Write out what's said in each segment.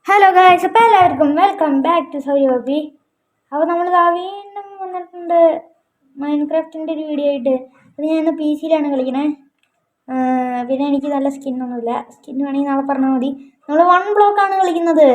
Hello guys, അപ്പോൾ എല്ലാവർക്കും welcome back to Souri hobby. അപ്പോൾ നമ്മൾ വീണ്ടും വന്നിട്ടുണ്ട് മൈൻക്രാഫ്റ്റിൻ്റെ ഒരു വീഡിയോ ആയിട്ട്. അത് ഞാൻ ഇന്ന് PC യിലാണ് കളിക്കണേ. പിന്നെ എനിക്ക് നല്ല സ്കിന്നൊന്നുമില്ല. സ്കിൻ വേണമെങ്കിൽ നാളെ പറഞ്ഞാൽ മതി. നമ്മൾ 1 ബ്ലോക്കാണ് കളിക്കുന്നത്.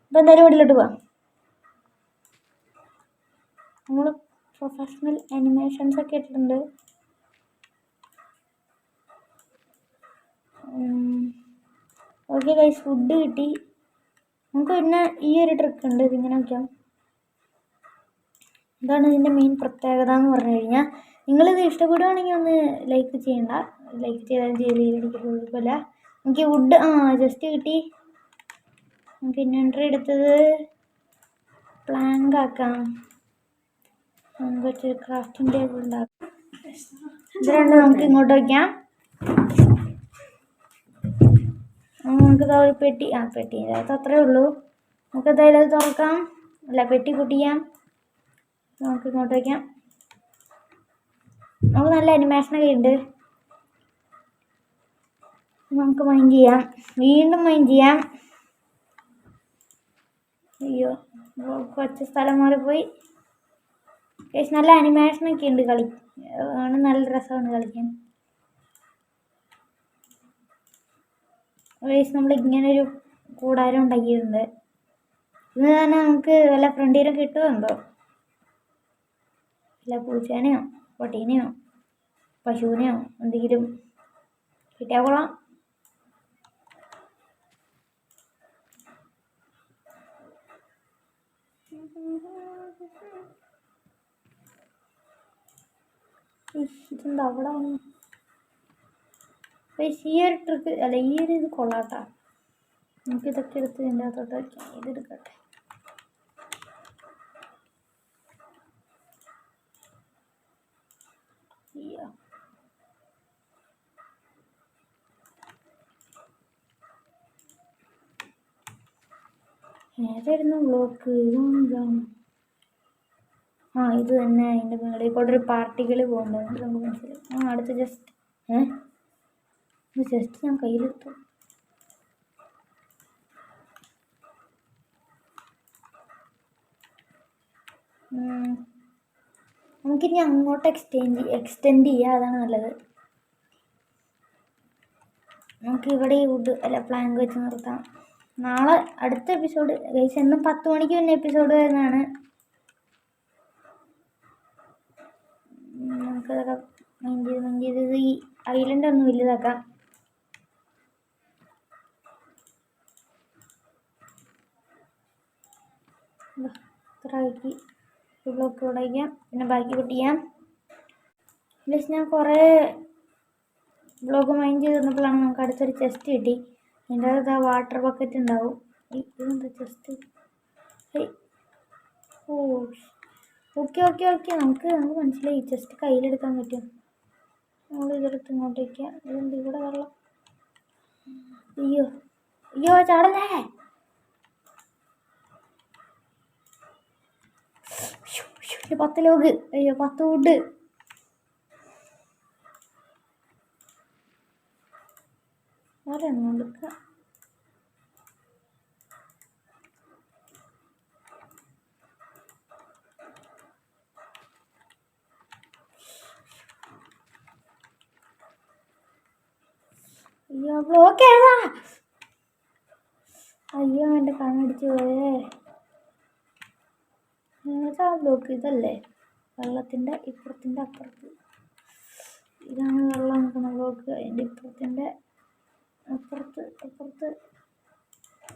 അപ്പോൾ എന്തായാലും വീട്ടിലോട്ട് പോവാം. നമ്മൾ പ്രൊഫഷണൽ ആനിമേഷൻസ് ഒക്കെ ഇട്ടിട്ടുണ്ട്. ഓക്കെ ഗൈസ്, ഫുഡ് കിട്ടി. നമുക്ക് പിന്നെ ഈ ഒരു ട്രിക്ക് ഉണ്ട്. ഇതിങ്ങനെ വയ്ക്കാം. ഇതാണ് ഇതിൻ്റെ മെയിൻ പ്രത്യേകത എന്ന് പറഞ്ഞു കഴിഞ്ഞാൽ, നിങ്ങളിത് ഇഷ്ടപ്പെടുകയാണെങ്കിൽ ഒന്ന് ലൈക്ക് ചെയ്യണ്ട. ലൈക്ക് ചെയ്താലും ചെയ്തില്ലെങ്കിൽ കുഴപ്പമില്ല. നമുക്ക് വുഡ് ജസ്റ്റ് കിട്ടി. നമുക്ക് ഇൻവെൻറ്ററി എടുത്തത് പ്ലാങ്ക് ആക്കാം. നമുക്ക് വെച്ച് ക്രാഫ്റ്റിംഗ് ടേബിൾ ഉണ്ടാക്കാം. ഇത് രണ്ടും നമുക്ക് ഇങ്ങോട്ട് വയ്ക്കാം. നമുക്ക് ഒരു പെട്ടി ഇതിനകത്ത് അത്രേ ഉള്ളൂ. നമുക്ക് എന്തായാലും അത് തുറക്കാം. അല്ല, പെട്ടി പൊട്ടിക്കാം. നമുക്ക് ഇങ്ങോട്ട് വയ്ക്കാം. നമുക്ക് നല്ല അനിമേഷനൊക്കെ ഉണ്ട്. നമുക്ക് മൈൻഡ് ചെയ്യാം. വീണ്ടും മൈൻഡ് ചെയ്യാം. അയ്യോ, കുറച്ച് സ്ഥലം മാറിപ്പോയി. നല്ല അനിമേഷനൊക്കെ ഉണ്ട്. ആണ് നല്ല രസമാണ് കളിക്കാൻ. നമ്മൾ ഇങ്ങനൊരു കൂടാരം ഉണ്ടാക്കിയിട്ടുണ്ട്. ഇത് തന്നെ നമുക്ക് വല്ല ഫ്രണ്ടിലും കിട്ടുമെന്തോ. വല്ല പൂച്ചേനെയോ പട്ടീനെയോ പശുവിനെയോ എന്തെങ്കിലും കിട്ടിയാൽ കൊള്ളാം. ഇതെന്താ അവിടെ വന്നു? ഈ ഒരു ട്രിക്ക് അല്ല, ഈ ഒരു ഇത് കൊള്ളാട്ടാ. നമുക്കിതൊക്കെ എടുത്ത് ഇതിൻ്റെ അകത്തോട്ട് വയ്ക്കാം. ഇതെടുക്കട്ടെ. ഏതായിരുന്നു ബ്ലോക്ക്? ഇതെന്താണ്? ഇത് തന്നെ. അതിൻ്റെ മുകളിൽ കൂടെ ഒരു പാർട്ടികൾ പോകുന്നുണ്ട്. നമുക്ക് മനസ്സിലായി. അടുത്ത് ജസ്റ്റ് ഞാൻ കയ്യിലെടുത്തു. നമുക്കിനി അങ്ങോട്ട് എക്സ്റ്റെൻഡ് ചെയ്യാം. അതാണ് നല്ലത്. നമുക്ക് ഇവിടെ ഈ വുഡ് പ്ലാങ്ക് വെച്ച് നിർത്താം. നാളെ അടുത്ത എപ്പിസോഡ് ഗൈസ് എന്നും 10 മണിക്ക് പിന്നെ എപ്പിസോഡ് വരുന്നതാണ്. നമുക്കതൊക്കെ മൈൻഡ് ചെയ്ത് ഈ ഐലൻഡ് ഒന്ന് വലുതാക്കാം. ഇത്രയാക്കി ബ്ലോക്ക് ഇവിടെ വയ്ക്കാം. പിന്നെ ബാക്കി പൊട്ടിക്കാം. പ്ലസ് ഞാൻ കുറേ ബ്ലോക്ക് മൈൻഡ് ചെയ്ത് തന്നപ്പോഴാണ് നമുക്ക് അടുത്തൊരു ചെസ്റ്റ് കിട്ടി. അതിൻ്റെ അകത്ത് വാട്ടർ ബക്കറ്റ് ഉണ്ടാവും. ഇതെന്താ ചെസ്റ്റ്? ഓക്കെ നമുക്ക് മനസ്സിലായി. ചെസ്റ്റ് കയ്യിലെടുക്കാൻ പറ്റും. നമ്മൾ ഇതെടുത്ത് ഇങ്ങോട്ട് വയ്ക്കാം. ഇതെന്ത് ഇവിടെ വെള്ളം? അയ്യോ ചാടല്ലേ! ഒരു 10 ലോഗ്. 10 വുഡ്. ഒരെണ്ണം എടുക്കാം. ബ്ലോക്ക് ഏതാ? അയ്യോ, എൻ്റെ കണ്ണടിച്ചു പോയേ. ഏതാ ബ്ലോക്ക്? ഇതല്ലേ? വെള്ളത്തിൻ്റെ ഇപ്പുറത്തിൻ്റെ അപ്പുറത്ത്. ഇതാണ് വെള്ളം നിൽക്കുന്ന ബ്ലോക്ക്. അതിൻ്റെ ഇപ്പുറത്തിൻ്റെ അപ്പുറത്ത്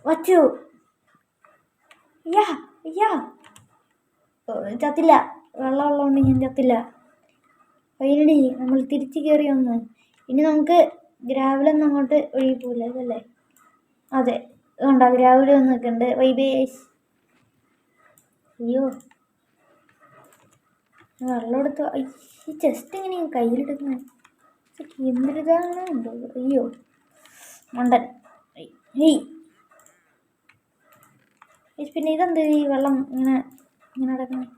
വച്ചു. ചത്തില്ല. വെള്ളമുള്ളതുകൊണ്ട് ഞാൻ ചത്തില്ല. ഫൈനലി നമ്മൾ തിരിച്ച് കയറി വന്നു. ഇനി നമുക്ക് ഗ്രാവലൊന്നും അങ്ങോട്ട് ഒഴുകി പോകില്ല. ഇതല്ലേ? അതെ, അതുകൊണ്ടാ ഗ്രാവല് വന്ന് നിൽക്കുന്നുണ്ട്. വൈബേസ്. അയ്യോ, വെള്ളം എടുത്തു. ഈ ചെസ്റ്റ് എങ്ങനെയാണ് കയ്യിലെടുക്കുന്നത്? എന്തൊരിതാണ് ഉണ്ടോ? അയ്യോ മണ്ടൻ. പിന്നെ ഇതെന്ത് ഈ വെള്ളം ഇങ്ങനെ കിടക്കുന്നത്?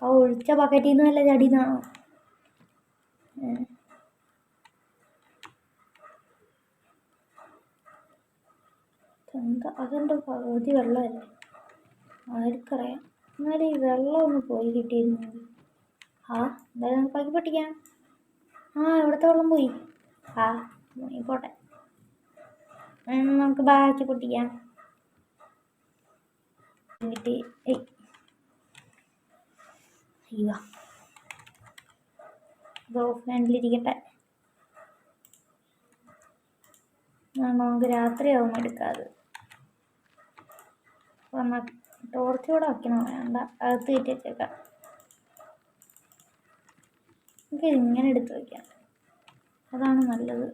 ഒഴിച്ച ബക്കറ്റിൽ നിന്ന് വല്ല ചടിയെന്നാണോ? എന്താ അതെൻ്റെ പകുതി വെള്ളമല്ലേ, ആർക്കറിയാം. എന്നാലും ഈ വെള്ളം ഒന്ന് പോയി കിട്ടിയിരുന്നത്. എന്തായാലും നമുക്ക് ബാക്കി പൊട്ടിക്കാം. ഇവിടുത്തെ വെള്ളം പോയി. പോട്ടെ, നമുക്ക് ബാക്കി പൊട്ടിക്കാം. എന്നിട്ട് അയ്യോ ഇത് ഓഫ് ഹാൻഡിലിരിക്കട്ടെ. നമുക്ക് രാത്രിയാവും എടുക്കാതെ. ടോർച്ച് കൂടെ വയ്ക്കണം, വേണ്ട അകത്ത് കയറ്റി വെച്ചേക്കാം. നമുക്കിത് ഇങ്ങനെ എടുത്ത് വയ്ക്കാം, അതാണ് നല്ലത്.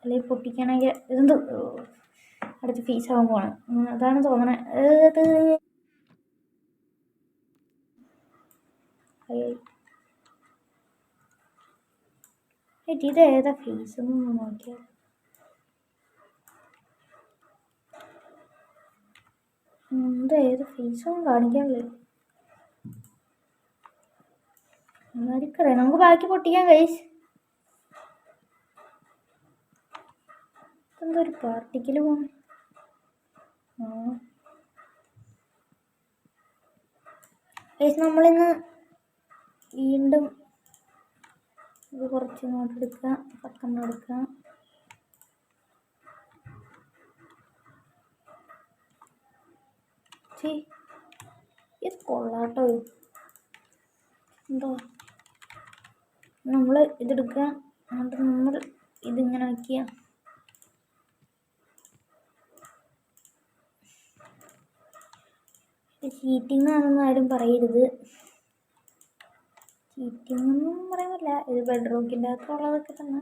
അല്ലെങ്കിൽ പൊട്ടിക്കണമെങ്കിൽ ഇതെന്തോ അടുത്ത് ഫീസാവാൻ പോകണം, അതാണ് തോന്നണേ. ഇത് ഏതാ ഫീസ് ഒന്ന് നോക്കിയാൽ. ഏത് ഫീസൊന്നും കാണിക്കാനില്ലേ. ആർക്കറിയാം, നമുക്ക് ബാക്കി പൊട്ടിക്കാൻ ഗൈസ്. എന്തോ ഒരു പാർട്ടിക്കൽ പോണേ. ഗൈസ് നമ്മളിന്ന് വീണ്ടും ഇത് കുറച്ച് ഇങ്ങോട്ട് എടുക്കുക, പക്കം എടുക്കുക. ഇത് കൊള്ളാട്ടോ. എന്തോ നമ്മൾ ഇതെടുക്കുക, എന്നിട്ട് നമ്മൾ ഇതിങ്ങനെ വയ്ക്കുക. ചീറ്റിംഗ് ആണെന്ന് ആരും പറയരുത്. ചീറ്റിംഗ് ഒന്നും പറയാൻ പറ്റില്ല, ഇത് ബെഡ്റൂമിൻ്റെ അകത്തുള്ളതൊക്കെ തന്നെ.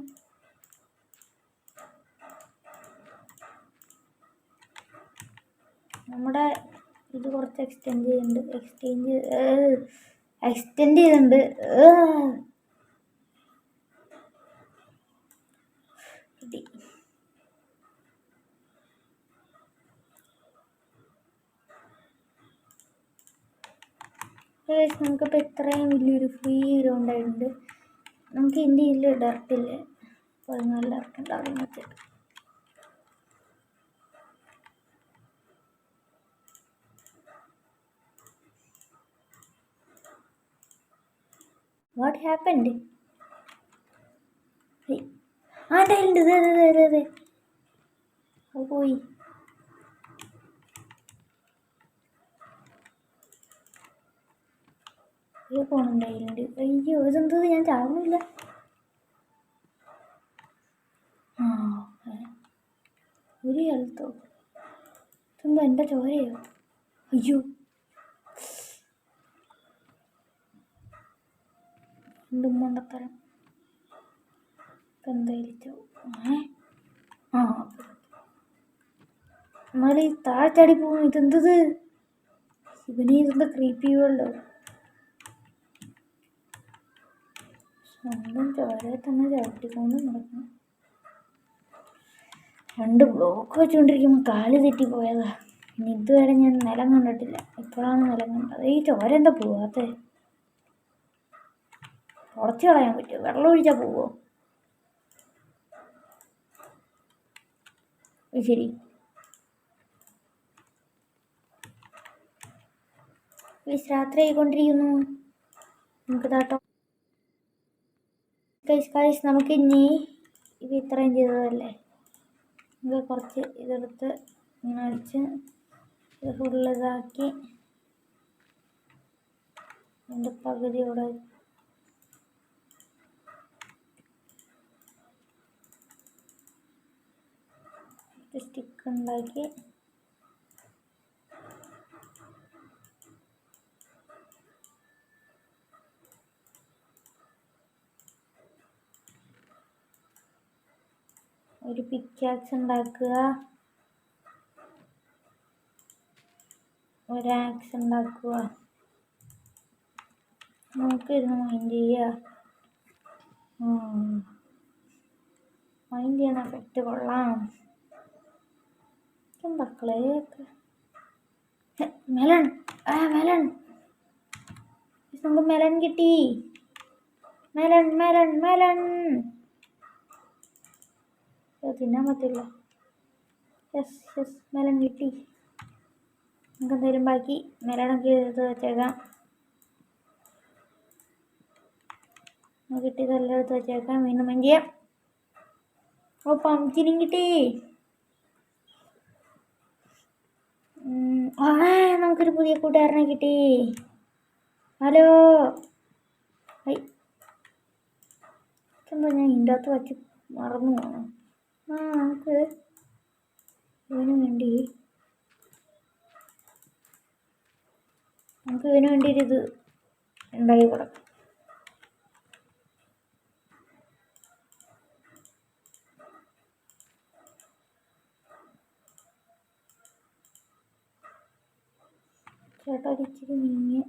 നമ്മുടെ ഇത് കുറച്ച് എക്സ്റ്റെൻഡ് ചെയ്തിട്ടുണ്ട്. നമുക്കിപ്പോൾ ഇത്രയും വലിയൊരു ഫ്രീ ഗ്രൗണ്ട് ആയിട്ടുണ്ട്. നമുക്ക് ഇന്ത്യയിൽ ഡർട്ടില്ലേ, അപ്പോൾ നല്ല ഡർട്ടുണ്ടാവും. വെച്ചിട്ട് വാട്ട് ഹാപ്പൻഡ്? ടൈലുണ്ട്, അതെ അത് പോയി. പോണം ടൈലുണ്ട്. അയ്യോ ഇതെന്തത്, ഞാൻ ചാവുന്നില്ല. ഒരു ഹെൽത്തോ, ഇതെന്തോ എൻ്റെ ചോരയോ? അയ്യോ മണ്ടത്തരം. എന്തായിരിച്ചോ എന്നാലും ഈ താഴ്ചാടി പോകും. ഇതെന്തത്, ഇവനെ ഇതെന്താ ക്രീപ്പി വേൾഡോ? സ്വന്തം ചോരയെ തന്നെ ചവിട്ടിക്കൊണ്ട് നടക്കണം. 2 ബ്ലോക്ക് വെച്ചുകൊണ്ടിരിക്കുമ്പോൾ കാല് തെറ്റിപ്പോയതാ. ഇനി ഇതുവരെ ഞാൻ നിലം കണ്ടിട്ടില്ല, ഇപ്പോഴാണ് നിലം കണ്ടത്. ഈ ചോര എന്താ പോവാത്തേ? ഉടച്ചു കളയാൻ പറ്റുമോ? വെള്ളം ഒഴിച്ചാൽ പോവോ? ശരി, രാത്രി ആയിക്കൊണ്ടിരിക്കുന്നു. നമുക്ക് താട്ടോ നമുക്ക് ഇനി ഇത് ഇത്രയും ചെയ്തതല്ലേ, നമുക്ക് കുറച്ച് ഇതെടുത്ത് ഇങ്ങനെ അടിച്ച് ഇത് ഫുള്ള് ഇതാക്കി അതിൻ്റെ പകുതിയോടെ സ്റ്റിക്ക് ഉണ്ടാക്കി ഒരു പിക്കാക്സ് ഉണ്ടാക്കുക, ഒരു ആക്സ് ഉണ്ടാക്കുക. നമുക്ക് ഇരുന്ന് മൈൻഡ് ചെയ്യുക. മൈൻഡ് ചെയ്യാൻ എഫക്റ്റ് കൊള്ളാം. മക്കളെയൊക്കെ മെലൺ നമുക്ക് മെലൺ കിട്ടി. മെലൺ തിന്നാൻ പറ്റില്ല. യെസ് മെലൺ കിട്ടി. നമുക്ക് എന്തായാലും ബാക്കി മെലണൊക്കെ എടുത്ത് വെച്ചേക്കാം. കിട്ടിയതെല്ലാം എടുത്ത് വെച്ചേക്കാം. വീണ്ടും മൈൻഡ് ചെയ്യാം. ഓ പംകിനും കിട്ടി. നമുക്കൊരു പുതിയ കൂട്ടുകാരനെ കിട്ടി. ഹലോ. എന്താ ഞാൻ ഇതിൻ്റെ അകത്ത് വച്ച് മറന്നു പോകണം. നമുക്ക് ഇതിനു വേണ്ടി ഇത് ഉണ്ടാക്കി കൊടുക്കാം. ചേട്ടാ ഇച്ചിരി നീങ്ങി.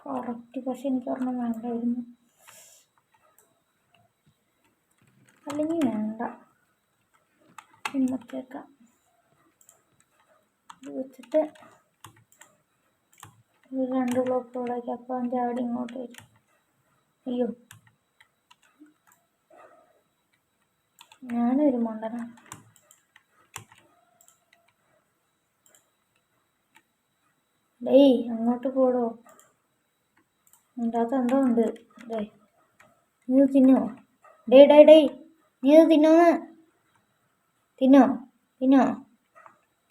കറക്റ്റ്. പക്ഷെ എനിക്ക് ഒരെണ്ണം വേണ്ടായിരുന്നു. അല്ലെങ്കിൽ വേണ്ട, ഇന്നത്തേക്കാം. ഇത് വെച്ചിട്ട് ഒരു 2 ബ്ലോക്ക് ഇവിടേക്ക്. അപ്പം ചാടി ഇങ്ങോട്ട് വരും. അയ്യോ, ഞാനൊരു മണ്ടന. ഡേയ് അങ്ങോട്ട് പോടോ. അതിനകത്ത് എന്തോ ഉണ്ട്. ഡേ നീ തിന്നോ? ഡേ നീ ഇത് തിന്നോന്ന്.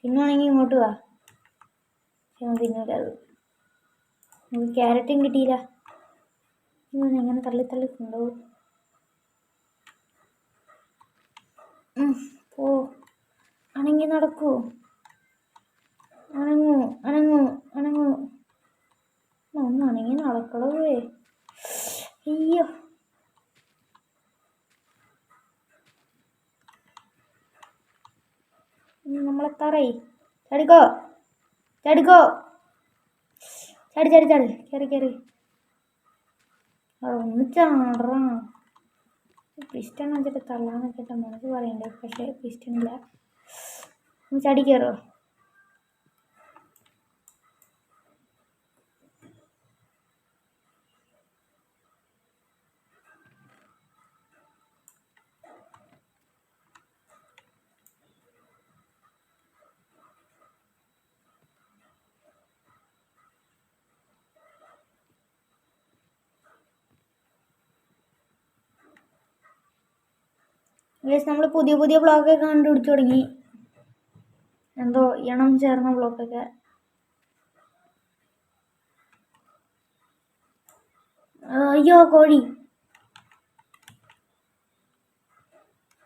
തിന്നുവാണെങ്കിൽ ഇങ്ങോട്ട് വാ. തിന്നൂല. അത് നമുക്ക് ക്യാരറ്റും കിട്ടിയില്ല. എങ്ങനെ തള്ളി കൊണ്ടുപോകും. പോ, അണങ്ങി നടക്കൂ. അണങ്ങൂ. ഒന്ന് അണങ്ങി നടക്കണവേ. അയ്യോ, നമ്മളെത്താറേ. ചാടിക്കോ. ചാടി. കയറി. ഒന്ന് ചാടറാ. പിസ്റ്റൺ വെച്ചിട്ട് തള്ളാന്ന് വെച്ചിട്ട് മനസ്സ് പറയണ്ടേ. പക്ഷേ പിസ്റ്റണില്ല. ചാടി കയറോ. നമ്മൾ പുതിയ ബ്ലോക്കൊക്കെ കണ്ടുപിടിച്ചു തുടങ്ങി. എന്തോ ഇണം ചേർന്ന ബ്ലോക്കൊക്കെ. അയ്യോ കോഴി.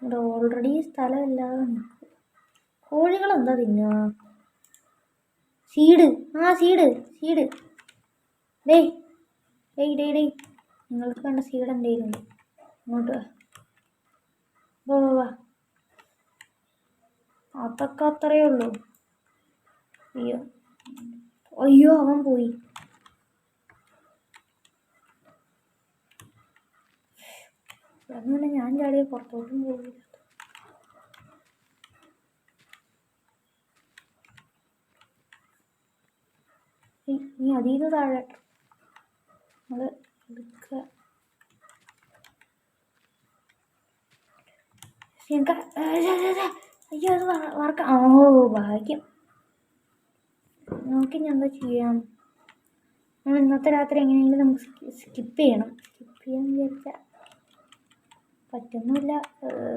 ഇവിടെ ഓൾറെഡി സ്ഥലമില്ലാതെ കോഴികളെന്താ തിന്നുക? സീഡ്. സീഡ്. ഡേയ് നിങ്ങൾക്ക് വേണ്ട സീഡ് എന്തെങ്കിലും ഉണ്ട്? ഇങ്ങോട്ട് വാ. അതൊക്കെ അത്രയേ ഉള്ളൂ. അയ്യോ അവൻ പോയി. അങ്ങനെ ഞാൻ ചാടിയ പുറത്തോട്ടും പോകില്ല. നീ അതീന്ന് താഴെ നമ്മൾ എടുക്കുക. അയ്യോ അത് വറക്കാം. ഓ ഭാഗ്യം. നോക്കി ഞാൻ എന്താ ചെയ്യാം. നമ്മൾ ഇന്നത്തെ രാത്രി എങ്ങനെയെങ്കിലും നമുക്ക് സ്കിപ്പ് ചെയ്യാൻ വിചാരിച്ചാൽ പറ്റുന്നില്ല.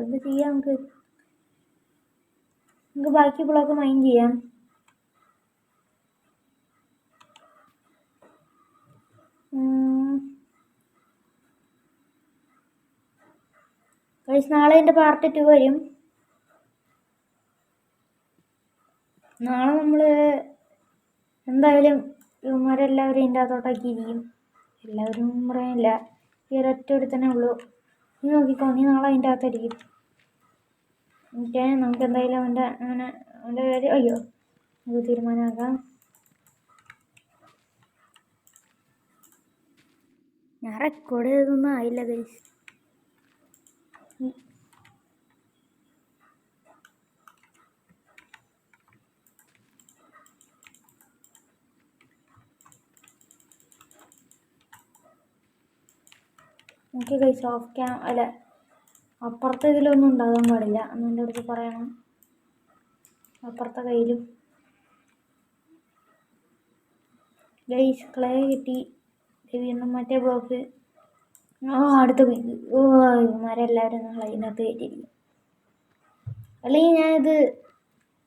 എന്ത് ചെയ്യാം. നമുക്ക് ബാക്കി ബ്ലോക്ക് മൈൻഡ് ചെയ്യാം. നാളെ എൻ്റെ പാർട്ട് 2 വരും. നാളെ നമ്മൾ എന്തായാലും ഇവന്മാരെല്ലാവരും ഇതിൻ്റെ അകത്തോട്ടാക്കിയിരിക്കും. എല്ലാവരും പറയാനില്ല, ഈ ഒരൊറ്റ തന്നെ ഉള്ളൂ. നീ നോക്കിക്കോ, നീ നാളെ അതിൻ്റെ അകത്തായിരിക്കും. നമുക്ക് എന്തായാലും അവൻ്റെ കാര്യം അയ്യോ നമുക്ക് തീരുമാനമാക്കാം. ഞാൻ റെക്കോർഡ് ചെയ്തൊന്നും ആയില്ല guys. Okay guys, of cam അല്ല, അപ്പുറത്തെ ഇതിലൊന്നും ഉണ്ടാകാൻ പാടില്ല എന്ന് എൻ്റെ അടുത്ത് പറയണം. അപ്പുറത്തെ കയ്യിലും ഗൈസ് ക്ലേ കിട്ടി. വീണ്ടും മറ്റേ ബ്ലോക്ക്. അടുത്ത വീക്ക്. ഇവന്മാരെല്ലാവരും നമ്മൾ അതിനകത്ത് കയറ്റിയിരിക്കും. അല്ലെങ്കിൽ ഞാനിത്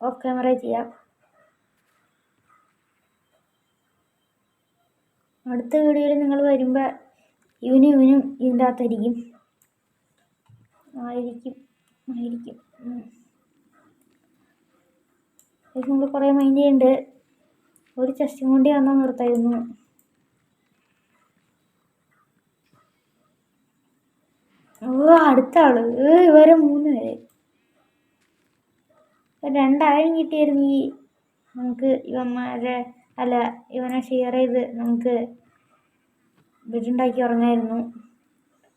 ഓഫ് ക്യാമറ ചെയ്യാം. അടുത്ത വീഡിയോയിൽ നിങ്ങൾ വരുമ്പോൾ ഇവനും ഇതിൻ്റെ അകത്തായിരിക്കും. ആയിരിക്കും. നമ്മൾ കുറേ മൈൻഡ് ചെയ്യുന്നുണ്ട്. ഒരു ചെസ്റ്റും കൊണ്ട് വന്നാൽ നിർത്തായിരുന്നു. അടുത്ത ആള്. ഇവരെ 3 പേര്. 2,000 കിട്ടിയായിരുന്നെങ്കിൽ നമുക്ക് ഇവനെ ഷെയർ ചെയ്ത് നമുക്ക് ബെഡുണ്ടാക്കി ഉറങ്ങായിരുന്നു.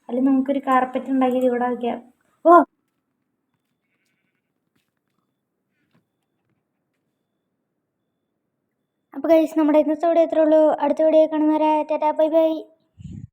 അല്ലെങ്കിൽ നമുക്കൊരു കാർപ്പറ്റ് ഉണ്ടാക്കി ഇവിടെ വയ്ക്കാം. അപ്പോൾ ഗൈസ്, നമ്മുടെ ഇന്നത്തെ വീഡിയോ ഇത്രേ ഉള്ളൂ. അടുത്ത വീഡിയോ കാണുന്നവരെ ടാറ്റാ ബൈ ബൈ.